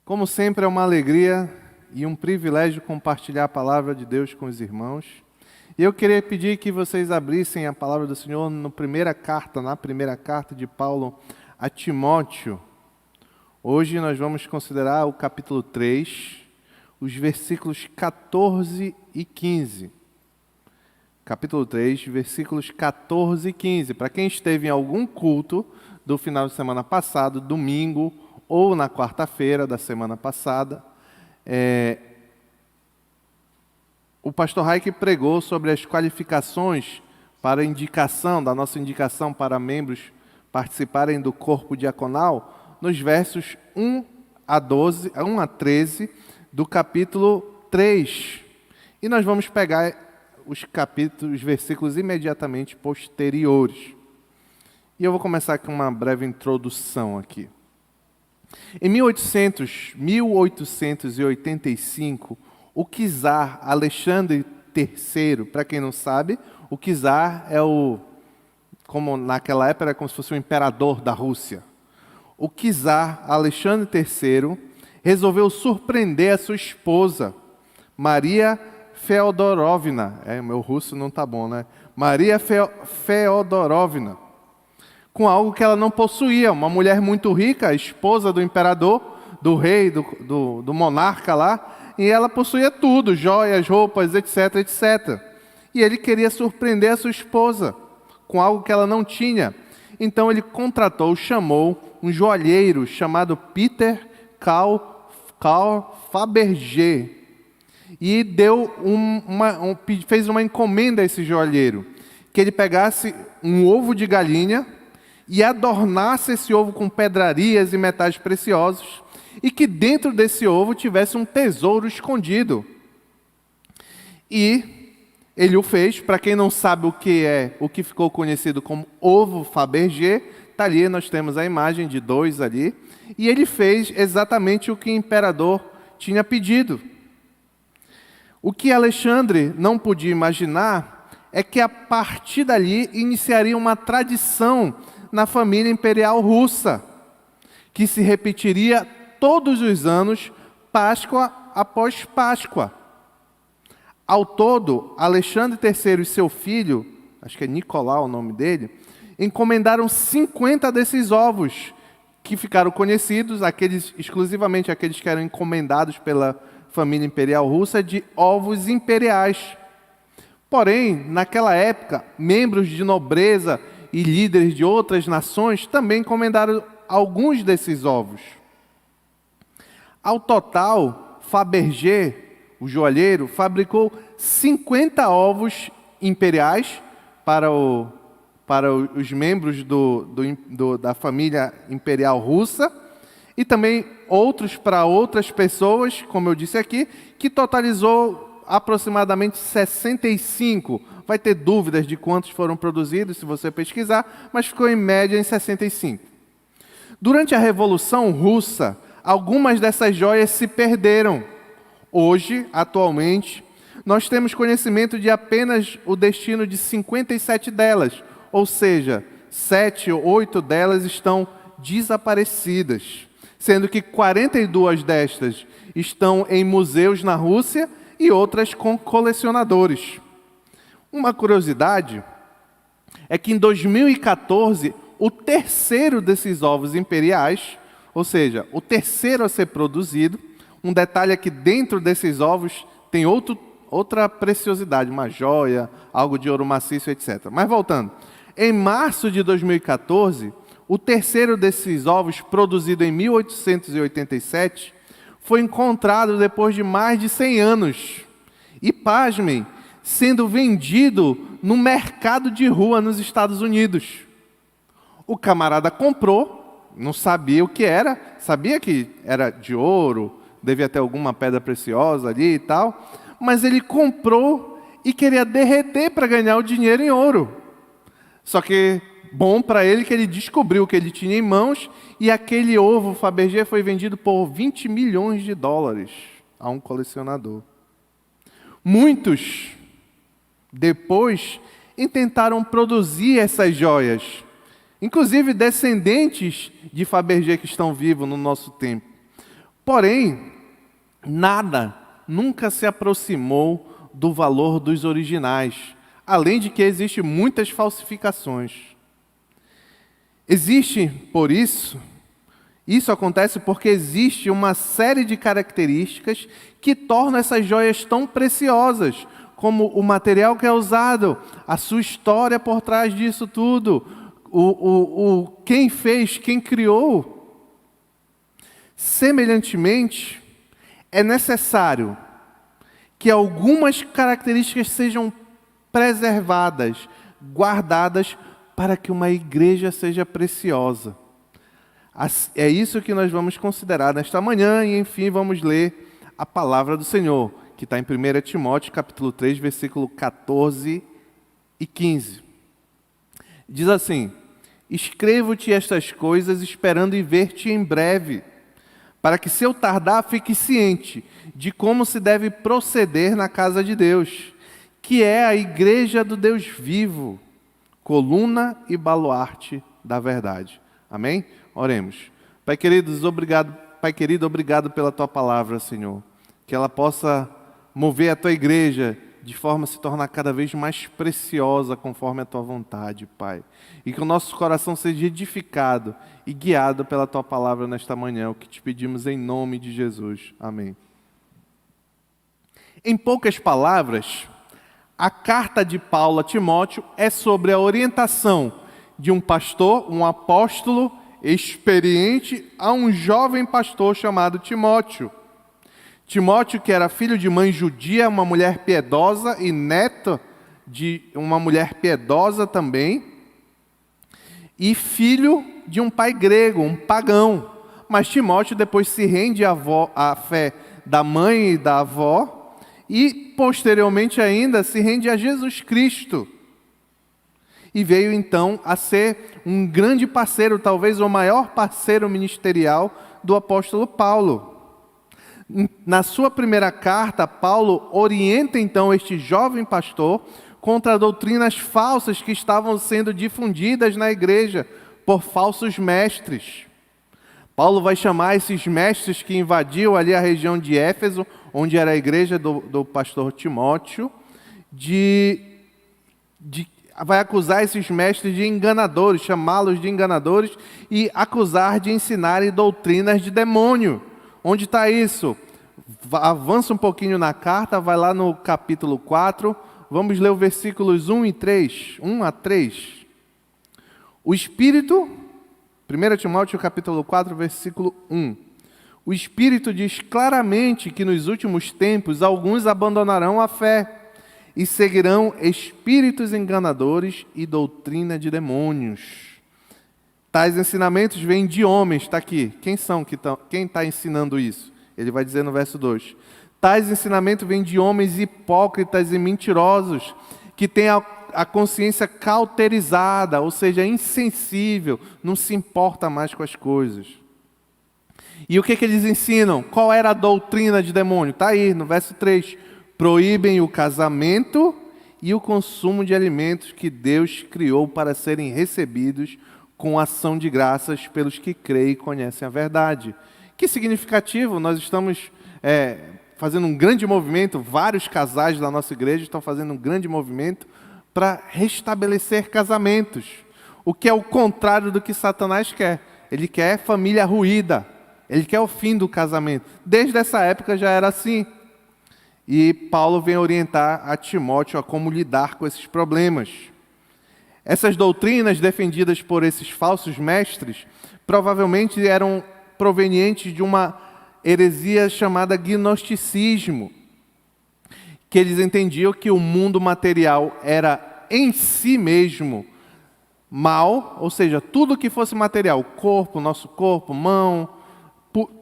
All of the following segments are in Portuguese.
Como sempre, é uma alegria e um privilégio compartilhar a palavra de Deus com os irmãos. E eu queria pedir que vocês abrissem a palavra do Senhor na primeira carta de Paulo a Timóteo. Hoje nós vamos considerar o capítulo 3, os versículos 14 e 15. Capítulo 3, versículos 14 e 15. Para quem esteve em algum culto do final de semana passado, domingo, ou na quarta-feira da semana passada, o pastor Raik pregou sobre as qualificações para nossa indicação para membros participarem do corpo diaconal, nos versos 1 a 13 do capítulo 3. E nós vamos pegar os versículos imediatamente posteriores. E eu vou começar com uma breve introdução aqui. Em 1885, o czar Alexandre III, para quem não sabe, o czar como naquela época era como se fosse o imperador da Rússia. O czar Alexandre III resolveu surpreender a sua esposa, Maria Feodorovna, meu russo não está bom, né? Maria Feodorovna, com algo que ela não possuía, uma mulher muito rica, a esposa do imperador, do rei, do monarca lá, e ela possuía tudo, joias, roupas, etc, etc. E ele queria surpreender a sua esposa com algo que ela não tinha. Então ele chamou um joalheiro chamado Peter Carl Fabergé, e fez uma encomenda a esse joalheiro, que ele pegasse um ovo de galinha e adornasse esse ovo com pedrarias e metais preciosos, e que dentro desse ovo tivesse um tesouro escondido. E ele o fez. Para quem não sabe o que ficou conhecido como ovo Fabergé, está ali, nós temos a imagem de dois ali, e ele fez exatamente o que o imperador tinha pedido. O que Alexandre não podia imaginar é que a partir dali iniciaria uma tradição na família imperial russa, que se repetiria todos os anos, Páscoa após Páscoa. Ao todo, Alexandre III e seu filho, acho que é Nicolau o nome dele, encomendaram 50 desses ovos, que ficaram conhecidos, exclusivamente aqueles que eram encomendados pela família imperial russa, de ovos imperiais. Porém, naquela época, membros de nobreza e líderes de outras nações também encomendaram alguns desses ovos. Ao total, Fabergé, o joalheiro, fabricou 50 ovos imperiais para os membros da família imperial russa, e também outros para outras pessoas, como eu disse aqui, que totalizou aproximadamente 65. Vai ter dúvidas de quantos foram produzidos, se você pesquisar, mas ficou em média em 65. Durante a Revolução Russa, algumas dessas joias se perderam. Hoje, atualmente, nós temos conhecimento de apenas o destino de 57 delas, ou seja, 7 ou 8 delas estão desaparecidas, sendo que 42 destas estão em museus na Rússia e outras com colecionadores. Uma curiosidade é que em 2014, o terceiro desses ovos imperiais, ou seja, o terceiro a ser produzido, um detalhe é que dentro desses ovos tem outra preciosidade, uma joia, algo de ouro maciço, etc. Mas voltando, em março de 2014, o terceiro desses ovos, produzido em 1887, foi encontrado depois de mais de 100 anos. E, pasmem, sendo vendido no mercado de rua nos Estados Unidos. O camarada comprou, não sabia o que era, sabia que era de ouro, devia ter alguma pedra preciosa ali e tal, mas ele comprou e queria derreter para ganhar o dinheiro em ouro. Só que bom para ele que ele descobriu o que ele tinha em mãos, e aquele ovo Fabergé foi vendido por $20 milhões a um colecionador. Muitos, depois, intentaram produzir essas joias, inclusive descendentes de Fabergé que estão vivos no nosso tempo. Porém, nada nunca se aproximou do valor dos originais, além de que existem muitas falsificações. Isso acontece porque existe uma série de características que tornam essas joias tão preciosas, como o material que é usado, a sua história por trás disso tudo, quem fez, quem criou. Semelhantemente, é necessário que algumas características sejam preservadas, guardadas, para que uma igreja seja preciosa. É isso que nós vamos considerar nesta manhã e, enfim, vamos ler a palavra do Senhor, que está em 1 Timóteo, capítulo 3, versículo 14 e 15. Diz assim: escrevo-te estas coisas esperando em ver-te em breve, para que, se eu tardar, fique ciente de como se deve proceder na casa de Deus, que é a igreja do Deus vivo, coluna e baluarte da verdade. Amém? Oremos. Pai querido, obrigado pela Tua palavra, Senhor. Que ela possa mover a Tua igreja de forma a se tornar cada vez mais preciosa conforme a Tua vontade, Pai. E que o nosso coração seja edificado e guiado pela Tua palavra nesta manhã, o que te pedimos em nome de Jesus. Amém. Em poucas palavras, a carta de Paulo a Timóteo é sobre a orientação de um pastor, um apóstolo experiente, a um jovem pastor chamado Timóteo. Timóteo, que era filho de mãe judia, uma mulher piedosa e neto de uma mulher piedosa também, e filho de um pai grego, um pagão. Mas Timóteo depois se rende à fé da mãe e da avó, e posteriormente ainda se rende a Jesus Cristo. E veio então a ser um grande parceiro, talvez o maior parceiro ministerial do apóstolo Paulo. Na sua primeira carta, Paulo orienta então este jovem pastor contra doutrinas falsas que estavam sendo difundidas na igreja por falsos mestres. Paulo vai chamar esses mestres que invadiam ali a região de Éfeso, onde era a igreja do pastor Timóteo, vai acusar esses mestres de enganadores, chamá-los de enganadores e acusar de ensinarem doutrinas de demônio. Onde está isso? Avança um pouquinho na carta, vai lá no capítulo 4, vamos ler os versículos 1 a 3. O Espírito, 1 Timóteo capítulo 4, versículo 1. O Espírito diz claramente que nos últimos tempos alguns abandonarão a fé e seguirão espíritos enganadores e doutrina de demônios. Tais ensinamentos vêm de homens, está aqui. Quem está ensinando isso? Ele vai dizer no verso 2. Tais ensinamentos vêm de homens hipócritas e mentirosos, que têm a consciência cauterizada, ou seja, insensível, não se importa mais com as coisas. E o que eles ensinam? Qual era a doutrina de demônio? Está aí, no verso 3. Proíbem o casamento e o consumo de alimentos que Deus criou para serem recebidos com ação de graças pelos que creem e conhecem a verdade. Que significativo, nós estamos fazendo um grande movimento, vários casais da nossa igreja estão fazendo um grande movimento para restabelecer casamentos. O que é o contrário do que Satanás quer. Ele quer família ruída, ele quer o fim do casamento. Desde essa época já era assim. E Paulo vem orientar a Timóteo a como lidar com esses problemas. Essas doutrinas defendidas por esses falsos mestres provavelmente eram provenientes de uma heresia chamada gnosticismo, que eles entendiam que o mundo material era em si mesmo mal, ou seja, tudo que fosse material, corpo, nosso corpo, mão,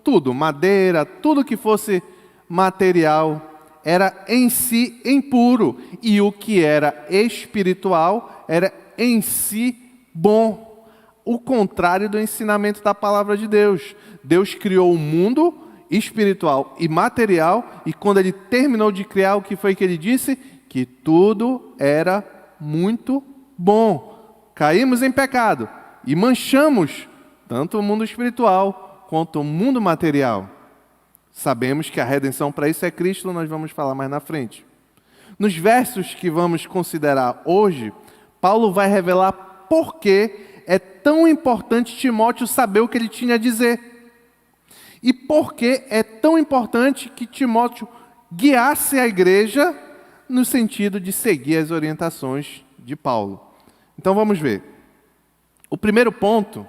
tudo, madeira, tudo que fosse material era em si impuro, e o que era espiritual era em si bom. O contrário do ensinamento da palavra de Deus. Deus criou o mundo espiritual e material, e quando Ele terminou de criar, o que foi que Ele disse? Que tudo era muito bom. Caímos em pecado e manchamos tanto o mundo espiritual quanto o mundo material. Sabemos que a redenção para isso é Cristo, nós vamos falar mais na frente. Nos versos que vamos considerar hoje, Paulo vai revelar por que é tão importante Timóteo saber o que ele tinha a dizer. E por que é tão importante que Timóteo guiasse a igreja no sentido de seguir as orientações de Paulo. Então vamos ver. O primeiro ponto,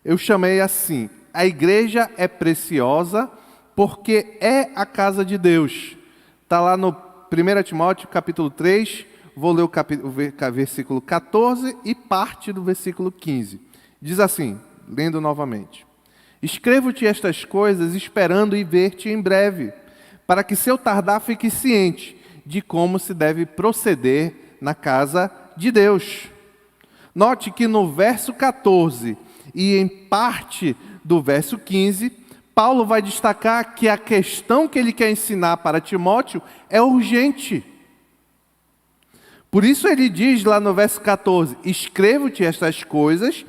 eu chamei assim: a igreja é preciosa porque é a casa de Deus. Está lá no 1 Timóteo capítulo 3, vou ler o versículo 14 e parte do versículo 15. Diz assim, lendo novamente: escrevo-te estas coisas esperando ir ver-te em breve, para que se eu tardar fique ciente de como se deve proceder na casa de Deus. Note que no verso 14 e em parte do verso 15, Paulo vai destacar que a questão que ele quer ensinar para Timóteo é urgente. Por isso ele diz lá no verso 14, escrevo-te estas coisas,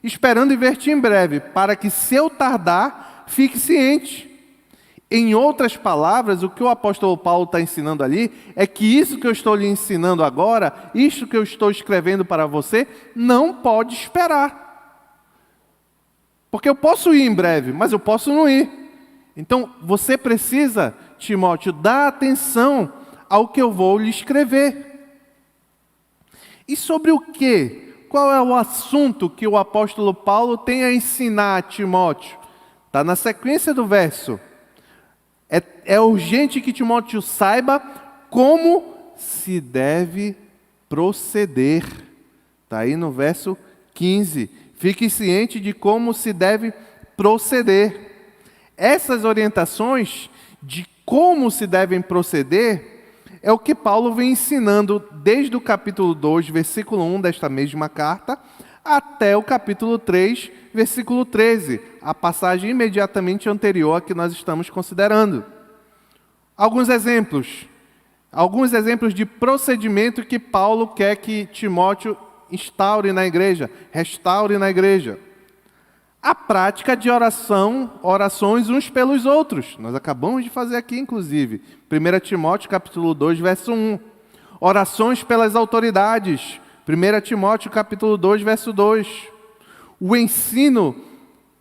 esperando em ver-te em breve, para que se eu tardar, fique ciente. Em outras palavras, o que o apóstolo Paulo está ensinando ali é que isso que eu estou lhe ensinando agora, isso que eu estou escrevendo para você, não pode esperar. Porque eu posso ir em breve, mas eu posso não ir. Então, você precisa, Timóteo, dar atenção ao que eu vou lhe escrever. E sobre o quê? Qual é o assunto que o apóstolo Paulo tem a ensinar a Timóteo? Está na sequência do verso. É urgente que Timóteo saiba como se deve proceder. Está aí no verso 15. Fique ciente de como se deve proceder. Essas orientações de como se devem proceder é o que Paulo vem ensinando desde o capítulo 2, versículo 1 desta mesma carta, até o capítulo 3, versículo 13, a passagem imediatamente anterior a que nós estamos considerando. Alguns exemplos de procedimento que Paulo quer que Timóteo instaure na igreja, restaure na igreja. A prática de orações uns pelos outros. Nós acabamos de fazer aqui, inclusive. 1 Timóteo, capítulo 2, verso 1. Orações pelas autoridades. 1 Timóteo, capítulo 2, verso 2. O ensino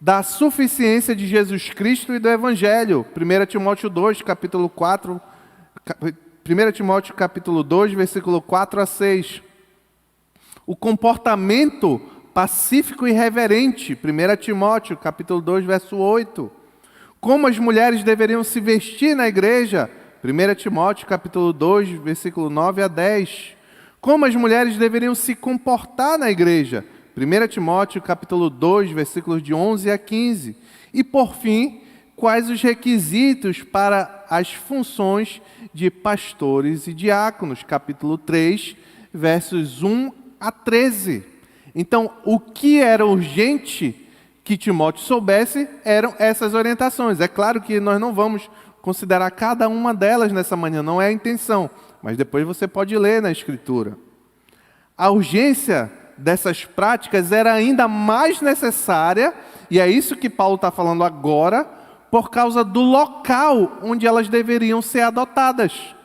da suficiência de Jesus Cristo e do Evangelho. 1 Timóteo 2, capítulo 4. 1 Timóteo, capítulo 2, versículo 4 a 6. O comportamento pacífico e reverente, 1 Timóteo, capítulo 2, verso 8. Como as mulheres deveriam se vestir na igreja, 1 Timóteo, capítulo 2, versículo 9 a 10. Como as mulheres deveriam se comportar na igreja, 1 Timóteo, capítulo 2, versículos de 11 a 15. E, por fim, quais os requisitos para as funções de pastores e diáconos, capítulo 3, versos 1 a 13. Então, o que era urgente que Timóteo soubesse eram essas orientações. É claro que nós não vamos considerar cada uma delas nessa manhã, não é a intenção, mas depois você pode ler na Escritura. A urgência dessas práticas era ainda mais necessária, e é isso que Paulo está falando agora, por causa do local onde elas deveriam ser adotadas.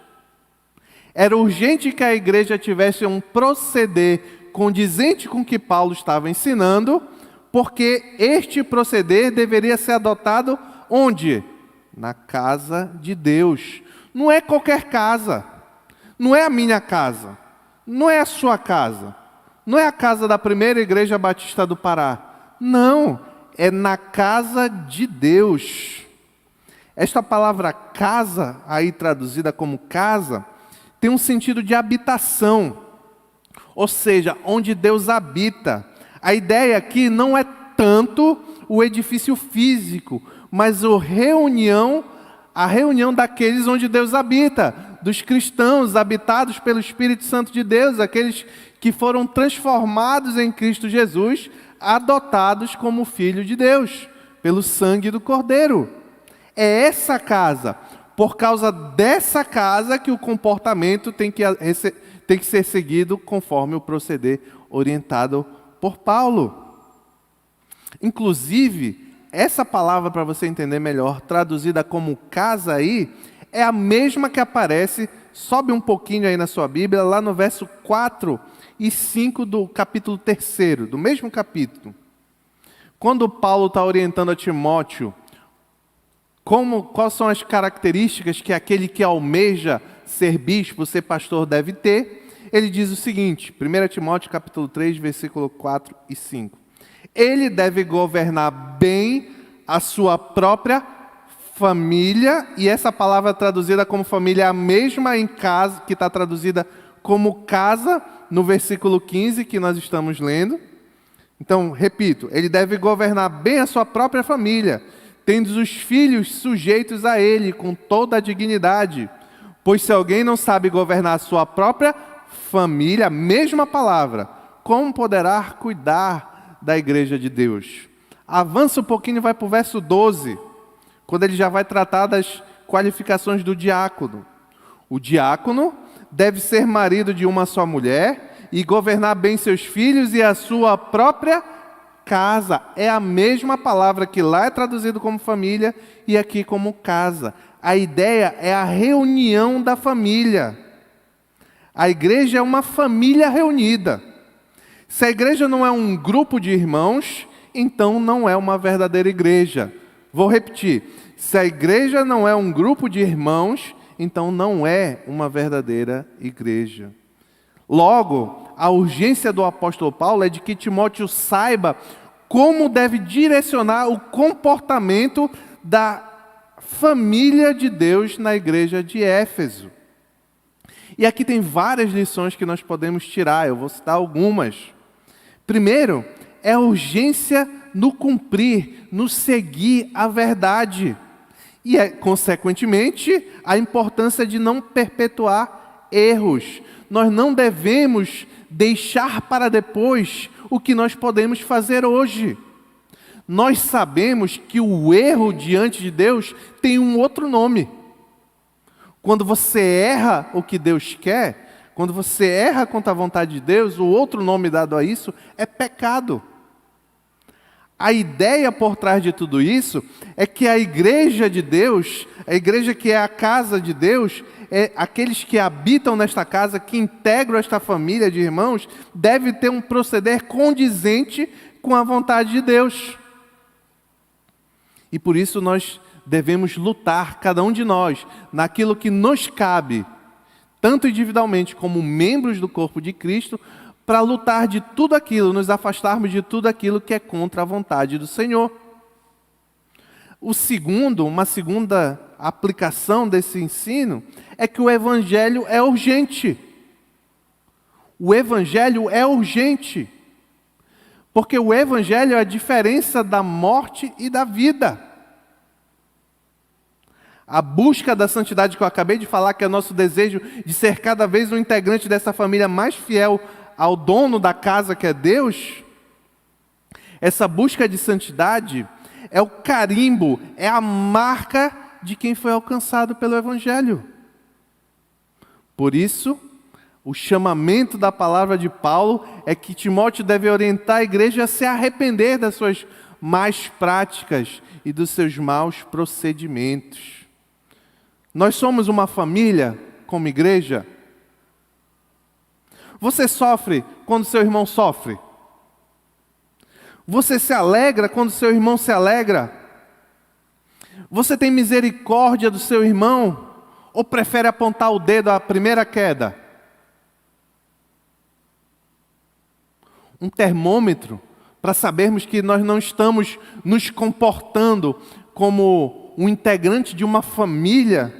Era urgente que a igreja tivesse um proceder condizente com o que Paulo estava ensinando, porque este proceder deveria ser adotado onde? Na casa de Deus. Não é qualquer casa, não é a minha casa, não é a sua casa, não é a casa da primeira igreja batista do Pará. Não, é na casa de Deus. Esta palavra casa, aí traduzida como casa, tem um sentido de habitação. Ou seja, onde Deus habita. A ideia aqui não é tanto o edifício físico, mas a reunião daqueles onde Deus habita, dos cristãos habitados pelo Espírito Santo de Deus, aqueles que foram transformados em Cristo Jesus, adotados como filho de Deus, pelo sangue do Cordeiro. É essa casa, por causa dessa casa que o comportamento tem que ser seguido conforme o proceder orientado por Paulo. Inclusive, essa palavra, para você entender melhor, traduzida como casa aí, é a mesma que aparece, sobe um pouquinho aí na sua Bíblia, lá no verso 4 e 5 do capítulo 3, do mesmo capítulo. Quando Paulo está orientando a Timóteo, quais são as características que aquele que almeja ser bispo, ser pastor deve ter, ele diz o seguinte, 1 Timóteo capítulo 3, versículo 4 e 5. Ele deve governar bem a sua própria família, e essa palavra traduzida como família é a mesma em casa, que está traduzida como casa, no versículo 15 que nós estamos lendo. Então, repito, ele deve governar bem a sua própria família, tendo os filhos sujeitos a ele com toda a dignidade. Pois se alguém não sabe governar a sua própria família, a mesma palavra, como poderá cuidar da igreja de Deus? Avança um pouquinho e vai para o verso 12, quando ele já vai tratar das qualificações do diácono. O diácono deve ser marido de uma só mulher e governar bem seus filhos e a sua própria casa. É a mesma palavra que lá é traduzido como família e aqui como casa. A ideia é a reunião da família. A igreja é uma família reunida. Se a igreja não é um grupo de irmãos, então não é uma verdadeira igreja. Vou repetir. Se a igreja não é um grupo de irmãos, então não é uma verdadeira igreja. Logo, a urgência do apóstolo Paulo é de que Timóteo saiba como deve direcionar o comportamento da família de Deus na igreja de Éfeso. E aqui tem várias lições que nós podemos tirar, eu vou citar algumas. Primeiro, é a urgência no cumprir, no seguir a verdade. E, consequentemente, a importância de não perpetuar erros. Nós não devemos deixar para depois o que nós podemos fazer hoje. Nós sabemos que o erro diante de Deus tem um outro nome. Quando você erra o que Deus quer, quando você erra contra a vontade de Deus, o outro nome dado a isso é pecado. A ideia por trás de tudo isso é que a igreja de Deus, a igreja que é a casa de Deus, é aqueles que habitam nesta casa, que integram esta família de irmãos, deve ter um proceder condizente com a vontade de Deus. E por isso nós devemos lutar, cada um de nós, naquilo que nos cabe, tanto individualmente como membros do corpo de Cristo, para lutar de tudo aquilo, nos afastarmos de tudo aquilo que é contra a vontade do Senhor. Uma segunda aplicação desse ensino é que o Evangelho é urgente. O Evangelho é urgente. Porque o Evangelho é a diferença da morte e da vida. A busca da santidade que eu acabei de falar, que é nosso desejo de ser cada vez um integrante dessa família mais fiel ao dono da casa que é Deus, essa busca de santidade é o carimbo, é a marca de quem foi alcançado pelo Evangelho. Por isso, o chamamento da palavra de Paulo é que Timóteo deve orientar a igreja a se arrepender das suas más práticas e dos seus maus procedimentos. Nós somos uma família como igreja. Você sofre quando seu irmão sofre? Você se alegra quando seu irmão se alegra? Você tem misericórdia do seu irmão? Ou prefere apontar o dedo à primeira queda? Um termômetro para sabermos que nós não estamos nos comportando como um integrante de uma família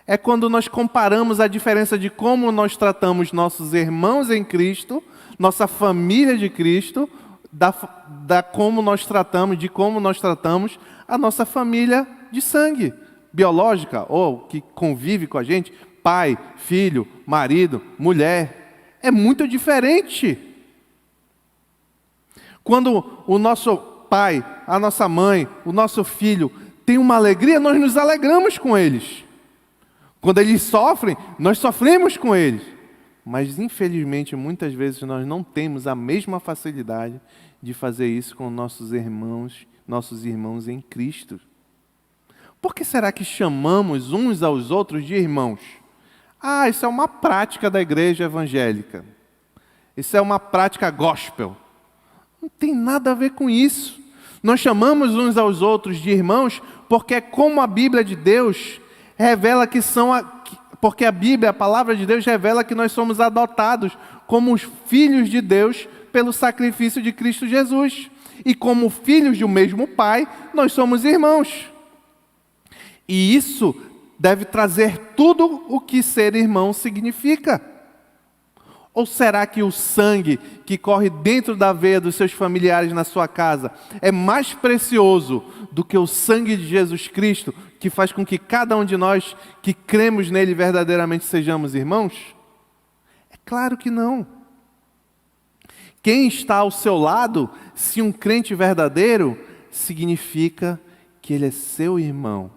é quando nós comparamos a diferença de como nós tratamos nossos irmãos em Cristo, nossa família de Cristo, de como nós tratamos a nossa família de sangue, biológica, ou que convive com a gente, pai, filho, marido, mulher. É muito diferente. Quando o nosso pai, a nossa mãe, o nosso filho tem uma alegria, nós nos alegramos com eles. Quando eles sofrem, nós sofremos com eles. Mas, infelizmente, muitas vezes nós não temos a mesma facilidade de fazer isso com nossos irmãos nossos irmãos em Cristo. Por que será que chamamos uns aos outros de irmãos? Isso é uma prática da igreja evangélica. Isso é uma prática gospel. Não tem nada a ver com isso. Nós chamamos uns aos outros de irmãos porque é como a Bíblia de Deus revela que são... Porque a Bíblia, a palavra de Deus, revela que nós somos adotados como os filhos de Deus pelo sacrifício de Cristo Jesus. E como filhos de um mesmo Pai, nós somos irmãos. E isso deve trazer tudo o que ser irmão significa. Ou será que o sangue que corre dentro da veia dos seus familiares na sua casa é mais precioso do que o sangue de Jesus Cristo, que faz com que cada um de nós que cremos nele verdadeiramente sejamos irmãos? É claro que não. Quem está ao seu lado, se um crente verdadeiro, significa que ele é seu irmão.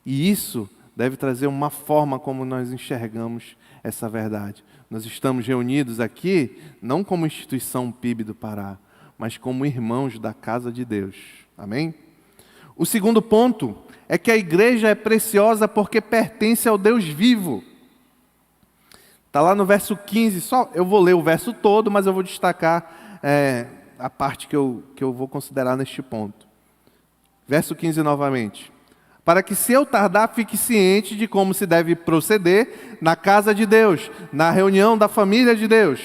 E isso deve trazer uma forma como nós enxergamos essa verdade. Nós estamos reunidos aqui, não como instituição PIB do Pará, mas como irmãos da casa de Deus. Amém? O segundo ponto é que a igreja é preciosa porque pertence ao Deus vivo. Está lá no verso 15, eu vou ler o verso todo, mas eu vou destacar a parte que eu vou considerar neste ponto. Verso 15 novamente. Para que, se eu tardar, fique ciente de como se deve proceder na casa de Deus, na reunião da família de Deus,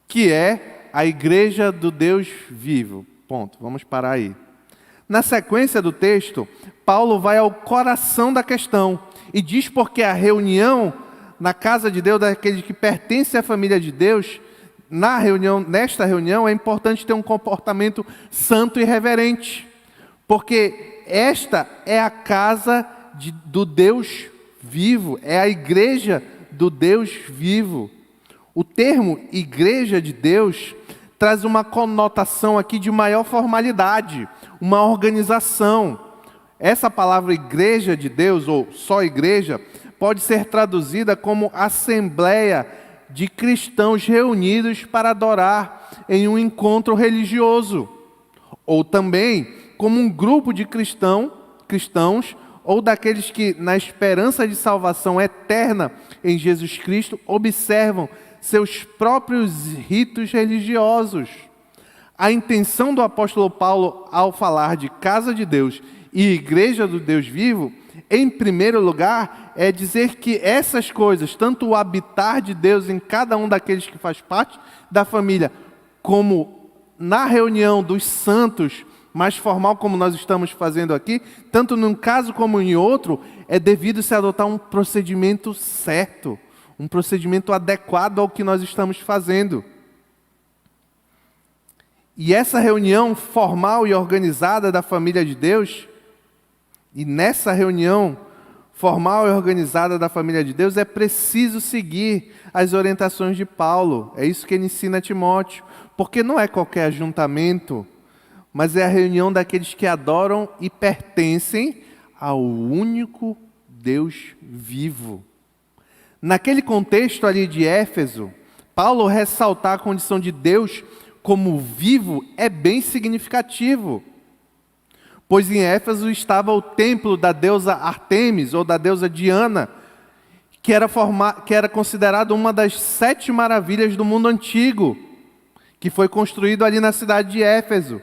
que é a igreja do Deus vivo. Ponto. Vamos parar aí. Na sequência do texto, Paulo vai ao coração da questão e diz porque a reunião na casa de Deus, daqueles que pertencem à família de Deus, nesta reunião é importante ter um comportamento santo e reverente, porque esta é a casa do Deus vivo, é a igreja do Deus vivo. O termo igreja de Deus traz uma conotação aqui de maior formalidade, uma organização. Essa palavra igreja de Deus, ou só igreja, pode ser traduzida como assembleia de cristãos reunidos para adorar em um encontro religioso, ou também como um grupo de cristãos, ou daqueles que, na esperança de salvação eterna em Jesus Cristo, observam seus próprios ritos religiosos. A intenção do apóstolo Paulo, ao falar de casa de Deus e igreja do Deus vivo, em primeiro lugar, é dizer que essas coisas, tanto o habitar de Deus em cada um daqueles que faz parte da família, como na reunião dos santos, mais formal como nós estamos fazendo aqui, tanto num caso como em outro, é devido se adotar um procedimento certo, um procedimento adequado ao que nós estamos fazendo. E essa reunião formal e organizada da família de Deus, e nessa reunião formal e organizada da família de Deus, é preciso seguir as orientações de Paulo. É isso que ele ensina a Timóteo, porque não é qualquer ajuntamento, mas é a reunião daqueles que adoram e pertencem ao único Deus vivo. Naquele contexto ali de Éfeso, Paulo ressaltar a condição de Deus como vivo é bem significativo, pois em Éfeso estava o templo da deusa Artemis, ou da deusa Diana, que era considerado uma das 7 maravilhas do mundo antigo, que foi construído ali na cidade de Éfeso.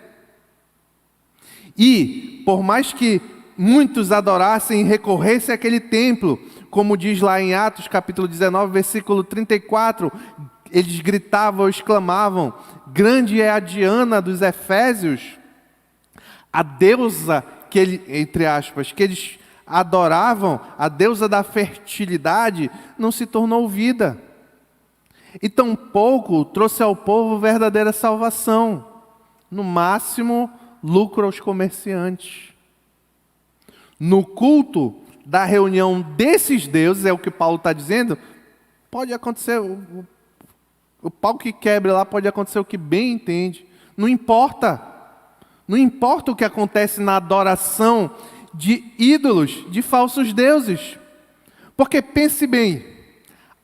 E, por mais que muitos adorassem e recorressem àquele templo, como diz lá em Atos capítulo 19, versículo 34, eles gritavam, exclamavam: grande é a Diana dos Efésios. A deusa entre aspas, que eles adoravam, a deusa da fertilidade, não se tornou vida. E tampouco trouxe ao povo verdadeira salvação. No máximo, lucro aos comerciantes. No culto da reunião desses deuses, é o que Paulo está dizendo, pode acontecer, o pau que quebra lá pode acontecer o que bem entende. Não importa. Não importa o que acontece na adoração de ídolos, de falsos deuses. Porque pense bem,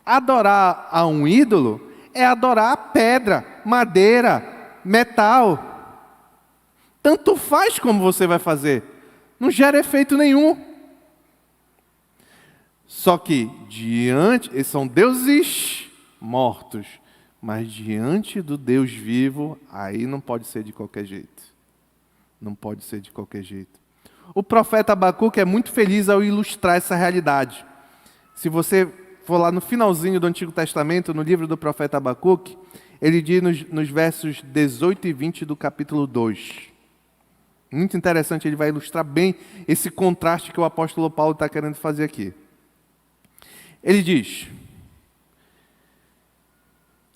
adorar a um ídolo é adorar pedra, madeira, metal. Tanto faz como você vai fazer. Não gera efeito nenhum. Só que eles são deuses mortos, mas diante do Deus vivo, aí não pode ser de qualquer jeito. Não pode ser de qualquer jeito. O profeta Abacuque é muito feliz ao ilustrar essa realidade. Se você for lá no finalzinho do Antigo Testamento, no livro do profeta Abacuque, ele diz nos versos 18 e 20 do capítulo 2. Muito interessante, ele vai ilustrar bem esse contraste que o apóstolo Paulo está querendo fazer aqui. Ele diz,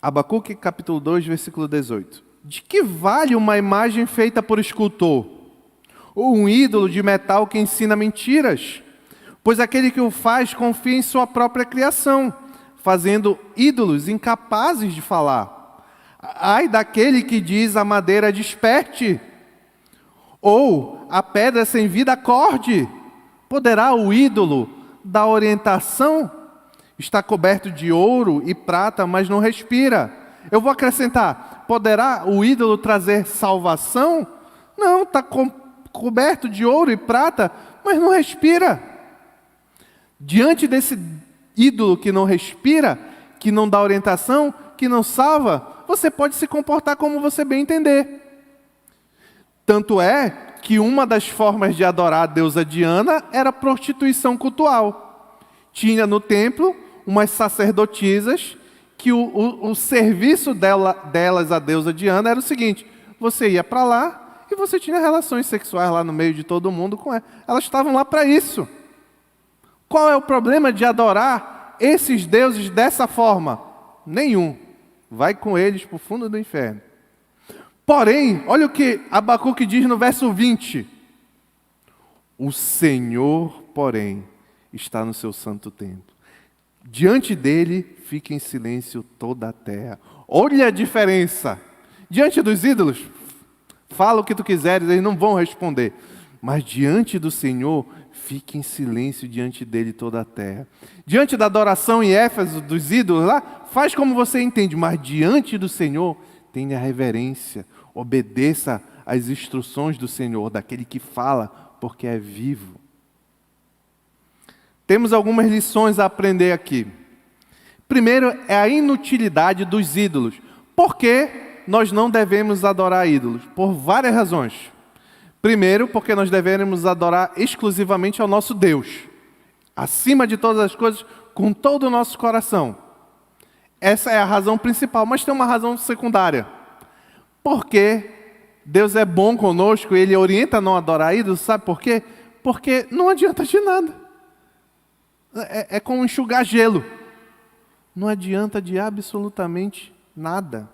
Abacuque capítulo 2, versículo 18. De que vale uma imagem feita por escultor? Ou um ídolo de metal que ensina mentiras? Pois aquele que o faz confia em sua própria criação, fazendo ídolos incapazes de falar. Ai daquele que diz a madeira desperte, ou a pedra sem vida acorde. Poderá o ídolo da orientação? Está coberto de ouro e prata, mas não respira. Eu vou acrescentar, poderá o ídolo trazer salvação? Não, está coberto de ouro e prata, mas não respira. Diante desse ídolo que não respira, que não dá orientação, que não salva, você pode se comportar como você bem entender. Tanto é que uma das formas de adorar a deusa Diana era a prostituição cultual. Tinha no templo umas sacerdotisas que o serviço delas à deusa Diana era o seguinte: você ia para lá e você tinha relações sexuais lá no meio de todo mundo com ela. Elas estavam lá para isso. Qual é o problema de adorar esses deuses dessa forma? Nenhum. Vai com eles para o fundo do inferno. Porém, olha o que Abacuque diz no verso 20. O Senhor, porém, está no seu santo templo. Diante dele fica em silêncio toda a terra. Olha a diferença. Diante dos ídolos, fala o que tu quiseres, eles não vão responder. Mas diante do Senhor, fica em silêncio diante dele toda a terra. Diante da adoração em Éfeso, dos ídolos lá, faz como você entende. Mas diante do Senhor, tenha reverência. Obedeça às instruções do Senhor, daquele que fala, porque é vivo. Temos algumas lições a aprender aqui. Primeiro é a inutilidade dos ídolos. Por que nós não devemos adorar ídolos? Por várias razões. Primeiro, porque nós devemos adorar exclusivamente ao nosso Deus, acima de todas as coisas, com todo o nosso coração. Essa é a razão principal, mas tem uma razão secundária. Porque Deus é bom conosco, Ele orienta a não adorar ídolos, sabe por quê? Porque não adianta de nada. É como enxugar gelo. Não adianta de absolutamente nada.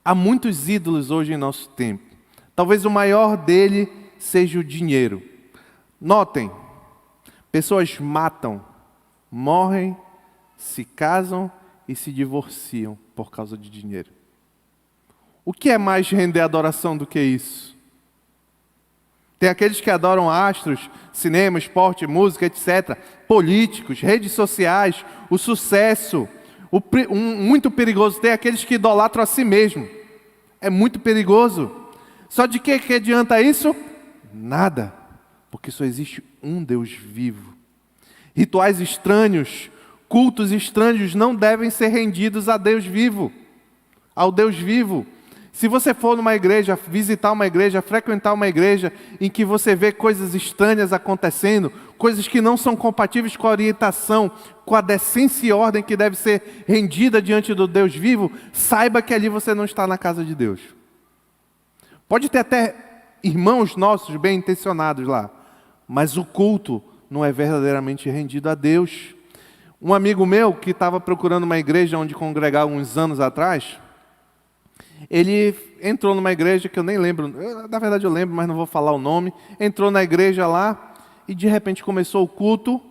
Há muitos ídolos hoje em nosso tempo. Talvez o maior dele seja o dinheiro. Notem, pessoas matam, morrem, se casam e se divorciam por causa de dinheiro. O que é mais render adoração do que isso? Tem aqueles que adoram astros, cinema, esporte, música, etc. Políticos, redes sociais, o sucesso. Muito perigoso. Tem aqueles que idolatram a si mesmo. É muito perigoso. Só de que adianta isso? Nada. Porque só existe um Deus vivo. Rituais estranhos, cultos estranhos não devem ser rendidos a Deus vivo. Ao Deus vivo. Se você for numa igreja, visitar uma igreja, frequentar uma igreja em que você vê coisas estranhas acontecendo, coisas que não são compatíveis com a orientação, com a decência e ordem que deve ser rendida diante do Deus vivo, saiba que ali você não está na casa de Deus. Pode ter até irmãos nossos bem intencionados lá, mas o culto não é verdadeiramente rendido a Deus. Um amigo meu que estava procurando uma igreja onde congregar uns anos atrás, ele entrou numa igreja que eu nem lembro, na verdade eu lembro, mas não vou falar o nome. Entrou na igreja lá e de repente começou o culto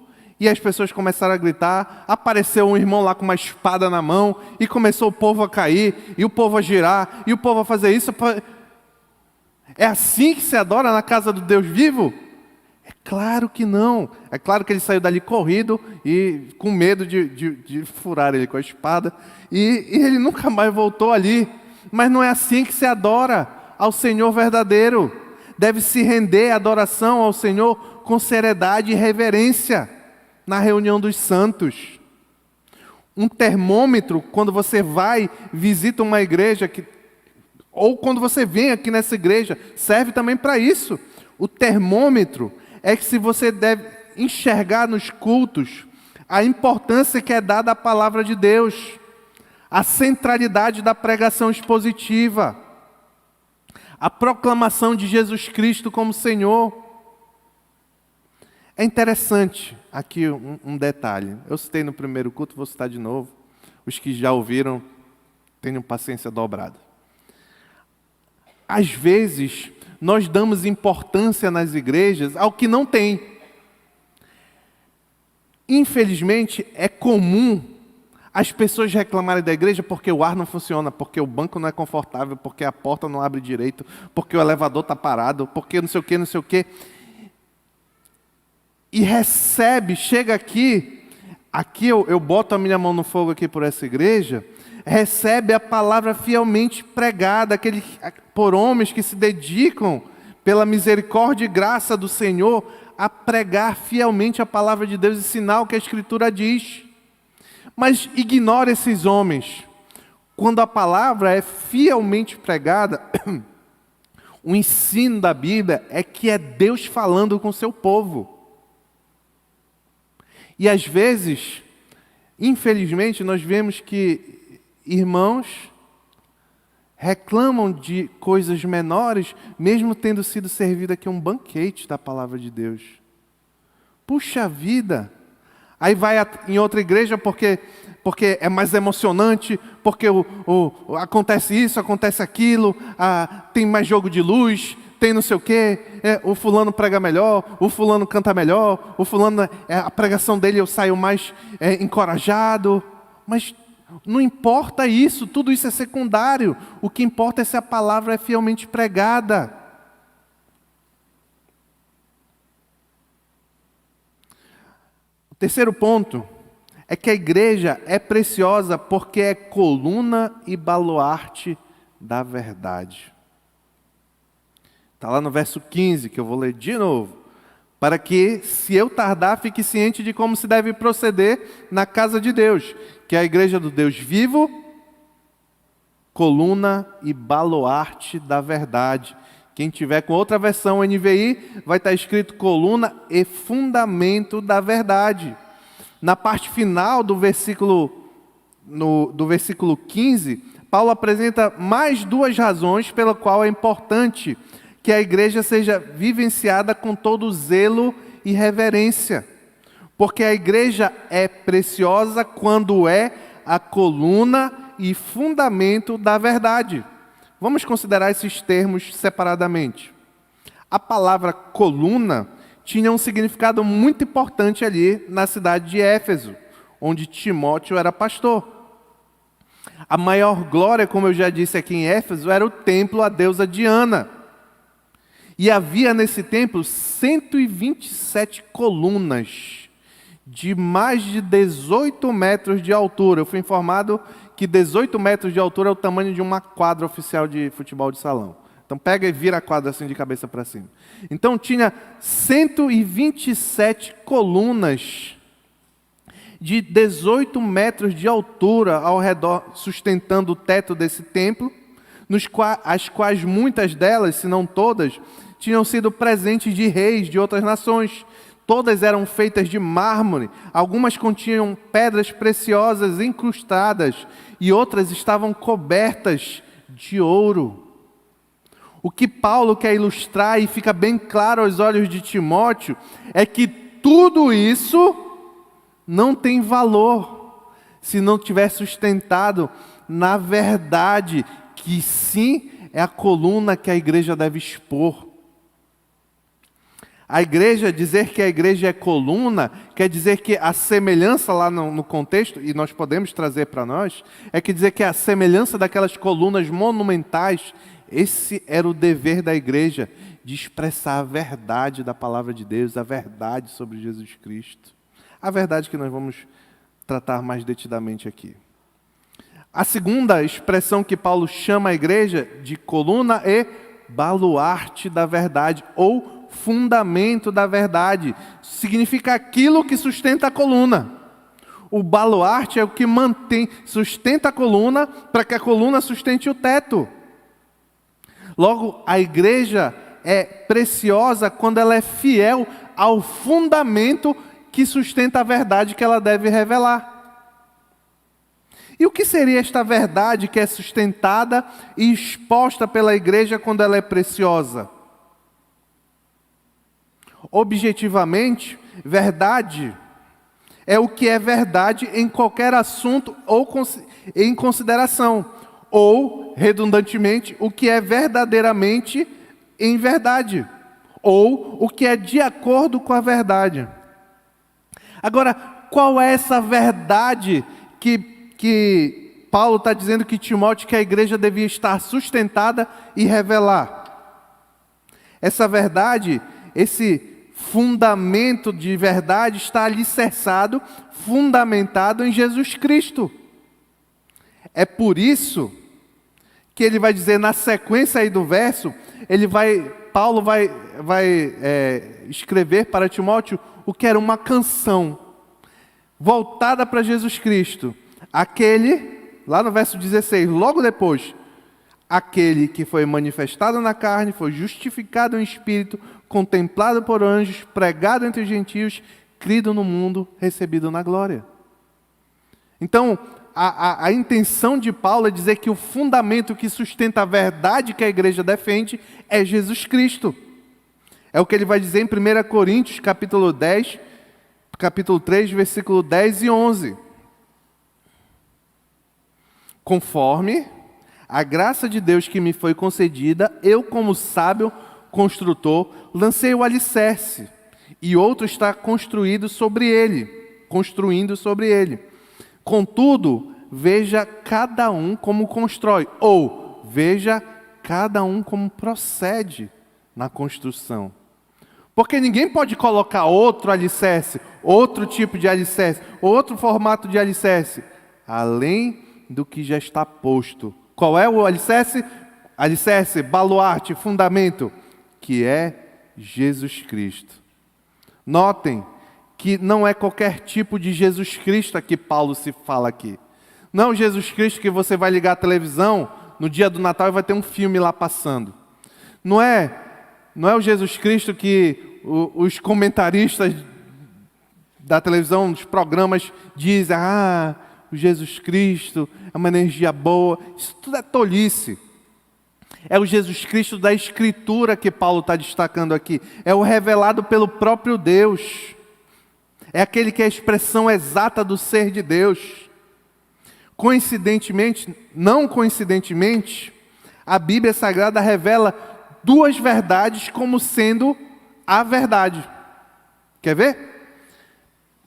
e as pessoas começaram a gritar. Apareceu um irmão lá com uma espada na mão e começou o povo a cair e o povo a girar e o povo a fazer isso. É assim que se adora na casa do Deus vivo? É claro que não. É claro que ele saiu dali corrido e com medo de furar ele com a espada e ele nunca mais voltou ali. Mas não é assim que se adora ao Senhor verdadeiro. Deve se render adoração ao Senhor com seriedade e reverência na reunião dos santos. Um termômetro, quando você vai, visita uma igreja, ou quando você vem aqui nessa igreja, serve também para isso. O termômetro é que se você deve enxergar nos cultos a importância que é dada à palavra de Deus, a centralidade da pregação expositiva, a proclamação de Jesus Cristo como Senhor. É interessante aqui um detalhe. Eu citei no primeiro culto, vou citar de novo. Os que já ouviram, tenham paciência dobrada. Às vezes, nós damos importância nas igrejas ao que não tem. Infelizmente, é comum as pessoas reclamarem da igreja porque o ar não funciona, porque o banco não é confortável, porque a porta não abre direito, porque o elevador está parado, porque não sei o que, não sei o que. E chega aqui eu boto a minha mão no fogo aqui por essa igreja, recebe a palavra fielmente pregada, por homens que se dedicam, pela misericórdia e graça do Senhor, a pregar fielmente a palavra de Deus e ensinar o que a Escritura diz. Mas ignora esses homens. Quando a palavra é fielmente pregada, o ensino da Bíblia é que é Deus falando com o seu povo. E às vezes, infelizmente, nós vemos que irmãos reclamam de coisas menores, mesmo tendo sido servido aqui um banquete da palavra de Deus. Puxa vida! Aí vai em outra igreja porque é mais emocionante, porque acontece isso, acontece aquilo, tem mais jogo de luz, tem não sei o quê, o fulano prega melhor, o fulano canta melhor, o fulano, a pregação dele eu saio mais encorajado. Mas não importa isso, tudo isso é secundário. O que importa é se a palavra é fielmente pregada. O terceiro ponto é que a igreja é preciosa porque é coluna e baluarte da verdade. Está lá no verso 15, que eu vou ler de novo. Para que, se eu tardar, fique ciente de como se deve proceder na casa de Deus, que é a igreja do Deus vivo, coluna e baluarte da verdade. Quem tiver com outra versão NVI, vai estar escrito coluna e fundamento da verdade. Na parte final do versículo 15, Paulo apresenta mais duas razões pela qual é importante que a igreja seja vivenciada com todo zelo e reverência. Porque a igreja é preciosa quando é a coluna e fundamento da verdade. Vamos considerar esses termos separadamente. A palavra coluna tinha um significado muito importante ali na cidade de Éfeso, onde Timóteo era pastor. A maior glória, como eu já disse aqui em Éfeso, era o templo à deusa Diana. E havia nesse templo 127 colunas de mais de 18 metros de altura. Eu fui informado que 18 metros de altura é o tamanho de uma quadra oficial de futebol de salão. Então pega e vira a quadra assim de cabeça para cima. Então tinha 127 colunas de 18 metros de altura ao redor, sustentando o teto desse templo, as quais muitas delas, se não todas, tinham sido presentes de reis de outras nações. Todas eram feitas de mármore, algumas continham pedras preciosas incrustadas e outras estavam cobertas de ouro. O que Paulo quer ilustrar, e fica bem claro aos olhos de Timóteo, é que tudo isso não tem valor se não tiver sustentado na verdade, que sim é a coluna que a igreja deve expor. A igreja, dizer que a igreja é coluna, quer dizer que a semelhança lá no contexto, e nós podemos trazer para nós, é que dizer que a semelhança daquelas colunas monumentais, esse era o dever da igreja, de expressar a verdade da palavra de Deus, a verdade sobre Jesus Cristo. A verdade que nós vamos tratar mais detidamente aqui. A segunda expressão que Paulo chama a igreja de coluna e baluarte da verdade ou fundamento da verdade. Significa aquilo que sustenta a coluna. O baluarte é o que sustenta a coluna para que a coluna sustente o teto. Logo, a igreja é preciosa quando ela é fiel ao fundamento que sustenta a verdade que ela deve revelar. E o que seria esta verdade que é sustentada e exposta pela igreja quando ela é preciosa? Objetivamente, verdade é o que é verdade em qualquer assunto ou em consideração, ou, redundantemente, o que é verdadeiramente em verdade, ou o que é de acordo com a verdade. Agora, qual é essa verdade que Paulo está dizendo que Timóteo, que a igreja devia estar sustentada e revelar? Essa verdade, esse fundamento de verdade está alicerçado, fundamentado em Jesus Cristo. É por isso que ele vai dizer na sequência aí do verso, Paulo vai escrever para Timóteo o que era uma canção voltada para Jesus Cristo. Aquele, lá no verso 16, logo depois, aquele que foi manifestado na carne, foi justificado em espírito, contemplado por anjos, pregado entre os gentios, crido no mundo, recebido na glória. Então, a intenção de Paulo é dizer que o fundamento que sustenta a verdade que a igreja defende é Jesus Cristo. É o que ele vai dizer em 1 Coríntios, capítulo 3, versículo 10 e 11. Conforme a graça de Deus que me foi concedida, eu, como sábio construtor, lancei o alicerce, e outro está construindo sobre ele. Contudo, veja cada um como constrói, ou veja cada um como procede na construção. Porque ninguém pode colocar outro alicerce, outro tipo de alicerce, outro formato de alicerce, além do que já está posto. Qual é o alicerce? Alicerce, baluarte, fundamento, que é Jesus Cristo. Notem que não é qualquer tipo de Jesus Cristo que Paulo se fala aqui. Não é o Jesus Cristo que você vai ligar a televisão no dia do Natal e vai ter um filme lá passando. Não é o Jesus Cristo que os comentaristas da televisão, dos programas dizem, o Jesus Cristo é uma energia boa. Isso tudo é tolice. É o Jesus Cristo da Escritura que Paulo está destacando aqui. É o revelado pelo próprio Deus. É aquele que é a expressão exata do ser de Deus. Não coincidentemente, a Bíblia Sagrada revela duas verdades como sendo a verdade. Quer ver?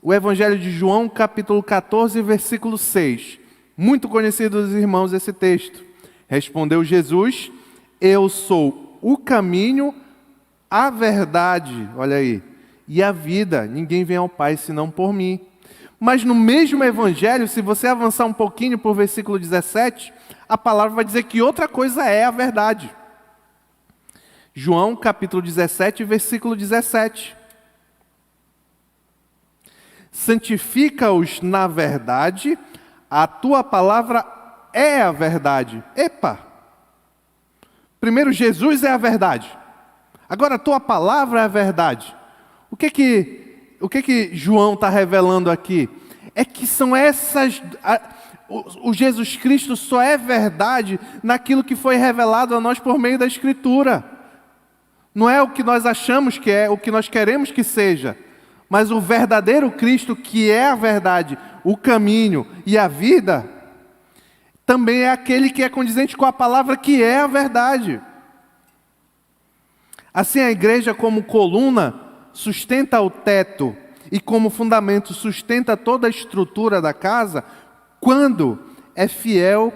O Evangelho de João, capítulo 14, versículo 6. Muito conhecido dos irmãos esse texto. Respondeu Jesus: eu sou o caminho, a verdade, olha aí, e a vida. Ninguém vem ao Pai senão por mim. Mas no mesmo Evangelho, se você avançar um pouquinho para o versículo 17, a palavra vai dizer que outra coisa é a verdade. João, capítulo 17, versículo 17. Santifica-os na verdade, a tua palavra é a verdade. Epa! Primeiro, Jesus é a verdade. Agora, a tua palavra é a verdade. O que que João está revelando aqui? É que são essas... O Jesus Cristo só é verdade naquilo que foi revelado a nós por meio da Escritura. Não é o que nós achamos que é, o que nós queremos que seja. Mas o verdadeiro Cristo, que é a verdade, o caminho e a vida, também é aquele que é condizente com a palavra que é a verdade. Assim, a igreja, como coluna, sustenta o teto e como fundamento sustenta toda a estrutura da casa, quando é fiel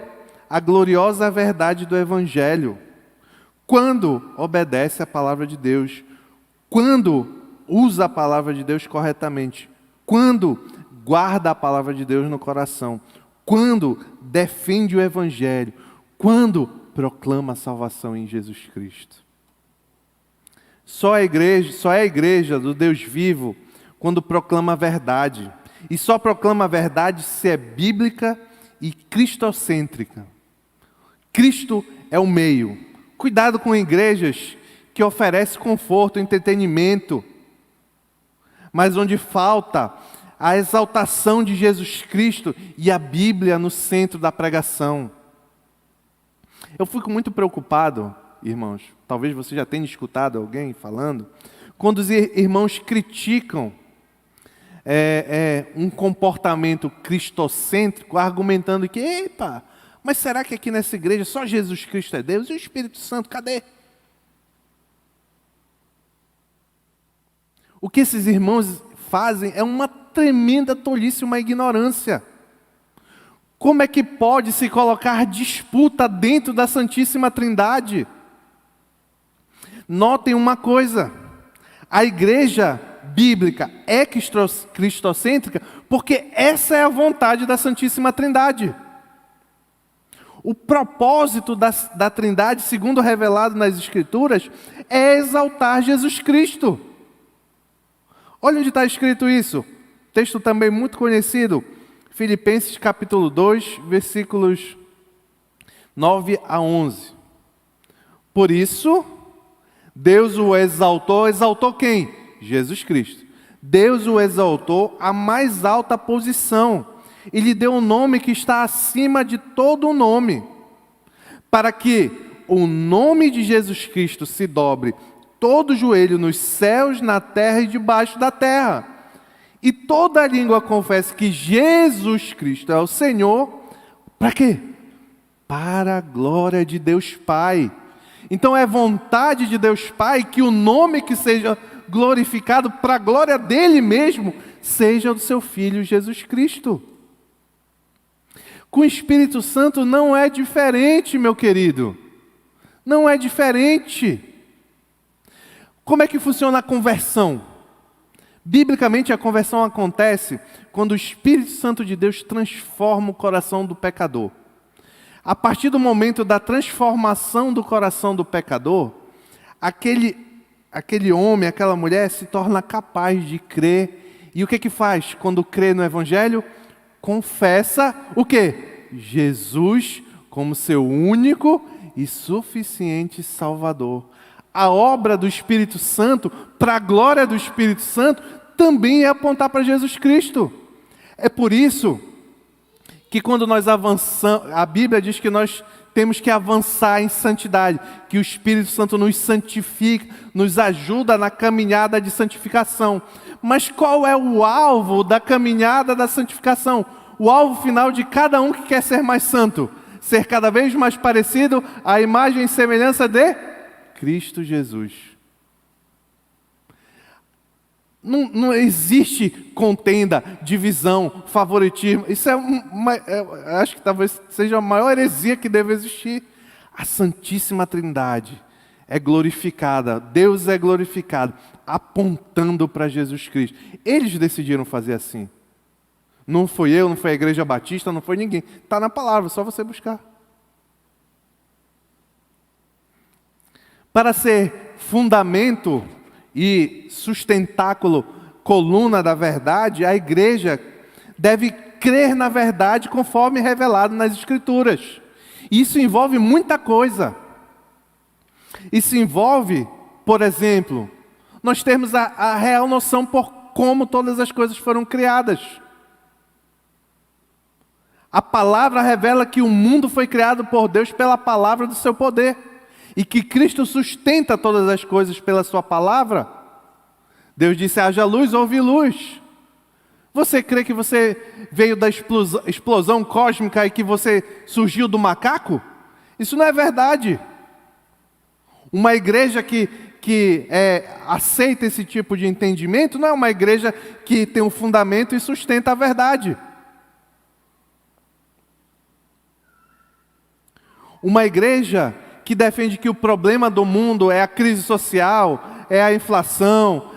à gloriosa verdade do Evangelho, quando obedece à palavra de Deus, quando usa a palavra de Deus corretamente, quando guarda a palavra de Deus no coração, quando defende o Evangelho, quando proclama a salvação em Jesus Cristo. Só é a igreja do Deus vivo quando proclama a verdade. E só proclama a verdade se é bíblica e cristocêntrica. Cristo é o meio. Cuidado com igrejas que oferecem conforto, entretenimento, mas onde falta a exaltação de Jesus Cristo e a Bíblia no centro da pregação. Eu fico muito preocupado, irmãos, talvez você já tenha escutado alguém falando, quando os irmãos criticam um comportamento cristocêntrico, argumentando que, epa, mas será que aqui nessa igreja só Jesus Cristo é Deus? E o Espírito Santo, cadê? O que esses irmãos fazem é uma tremenda tolice, uma ignorância. Como é que pode se colocar disputa dentro da Santíssima Trindade? Notem uma coisa, a igreja bíblica é cristocêntrica porque essa é a vontade da Santíssima Trindade. O propósito da Trindade, segundo revelado nas Escrituras, é exaltar Jesus Cristo. Olha onde está escrito isso. Texto também muito conhecido, Filipenses capítulo 2, versículos 9 a 11. Por isso, Deus o exaltou. Exaltou quem? Jesus Cristo. Deus o exaltou à mais alta posição e lhe deu um nome que está acima de todo nome, para que o nome de Jesus Cristo se dobre todo joelho nos céus, na terra e debaixo da terra, e toda língua confesse que Jesus Cristo é o Senhor. Para quê? Para a glória de Deus Pai. Então é vontade de Deus Pai que o nome que seja glorificado para a glória dele mesmo seja do seu Filho Jesus Cristo. Com o Espírito Santo não é diferente, meu querido. Não é diferente. Como é que funciona a conversão? Biblicamente, a conversão acontece quando o Espírito Santo de Deus transforma o coração do pecador. A partir do momento da transformação do coração do pecador, aquele homem, aquela mulher se torna capaz de crer. E o que faz quando crê no Evangelho? Confessa o quê? Jesus como seu único e suficiente Salvador. A obra do Espírito Santo, para a glória do Espírito Santo, também é apontar para Jesus Cristo. É por isso que quando nós avançamos, a Bíblia diz que nós temos que avançar em santidade, que o Espírito Santo nos santifica, nos ajuda na caminhada de santificação. Mas qual é o alvo da caminhada da santificação? O alvo final de cada um que quer ser mais santo, ser cada vez mais parecido à imagem e semelhança de Cristo Jesus. Não existe contenda, divisão, favoritismo. Isso acho que talvez seja a maior heresia que deve existir. A Santíssima Trindade é glorificada, Deus é glorificado, apontando para Jesus Cristo. Eles decidiram fazer assim. Não foi eu, não foi a Igreja Batista, não foi ninguém. Está na palavra, só você buscar. Para ser fundamento e sustentáculo, coluna da verdade, a igreja deve crer na verdade conforme revelado nas Escrituras. Isso envolve muita coisa. Isso envolve, por exemplo, nós termos a real noção por como todas as coisas foram criadas. A palavra revela que o mundo foi criado por Deus pela palavra do seu poder. E que Cristo sustenta todas as coisas pela sua palavra. Deus disse, haja luz, houve luz. Você crê que você veio da explosão cósmica e que você surgiu do macaco? Isso não é verdade. Uma igreja que aceita esse tipo de entendimento não é uma igreja que tem um fundamento e sustenta a verdade. Uma igreja que defende que o problema do mundo é a crise social, é a inflação,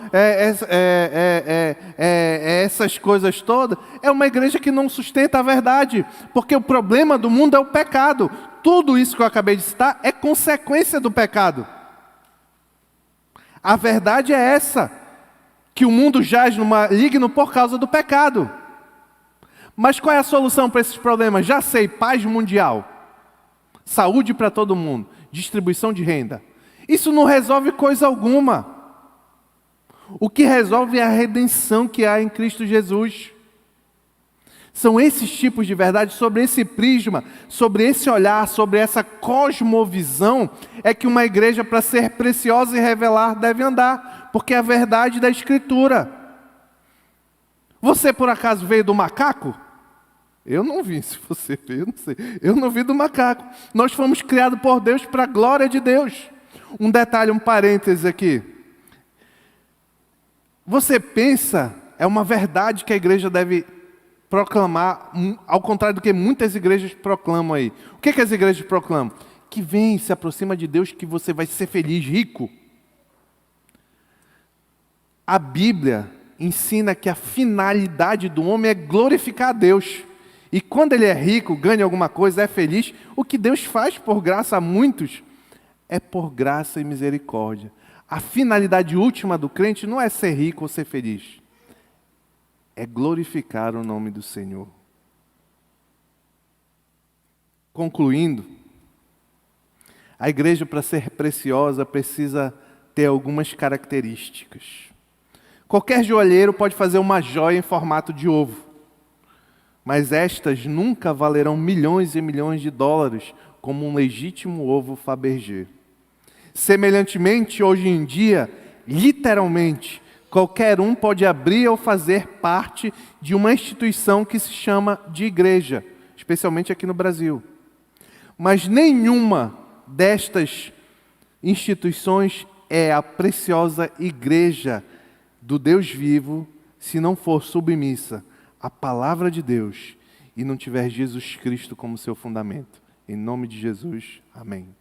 essas coisas todas, é uma igreja que não sustenta a verdade, porque o problema do mundo é o pecado. tudo isso que eu acabei de citar é consequência do pecado. A verdade é essa, que o mundo jaz no maligno por causa do pecado. Mas qual é a solução para esses problemas? Já sei, paz mundial, saúde para todo mundo, distribuição de renda. Isso não resolve coisa alguma. O que resolve é a redenção que há em Cristo Jesus. São esses tipos de verdade, sobre esse prisma, sobre esse olhar, sobre essa cosmovisão, é que uma igreja, para ser preciosa e revelar, deve andar, porque é a verdade da Escritura. Você, por acaso, veio do macaco? Eu não vi, se você veio, eu não sei. Eu não vi do macaco. Nós fomos criados por Deus para a glória de Deus. Um detalhe, um parêntese aqui. Você pensa, é uma verdade que a igreja deve proclamar, ao contrário do que muitas igrejas proclamam aí. O que as igrejas proclamam? Que vem, se aproxima de Deus, que você vai ser feliz, rico. A Bíblia ensina que a finalidade do homem é glorificar a Deus. E quando ele é rico, ganha alguma coisa, é feliz, o que Deus faz por graça a muitos é por graça e misericórdia. A finalidade última do crente não é ser rico ou ser feliz. É glorificar o nome do Senhor. Concluindo, a igreja, para ser preciosa, precisa ter algumas características. Qualquer joalheiro pode fazer uma joia em formato de ovo, mas estas nunca valerão milhões e milhões de dólares como um legítimo ovo Fabergé. Semelhantemente, hoje em dia, literalmente, qualquer um pode abrir ou fazer parte de uma instituição que se chama de igreja, especialmente aqui no Brasil. Mas nenhuma destas instituições é a preciosa igreja do Deus vivo se não for submissa à palavra de Deus e não tiver Jesus Cristo como seu fundamento. Em nome de Jesus, amém.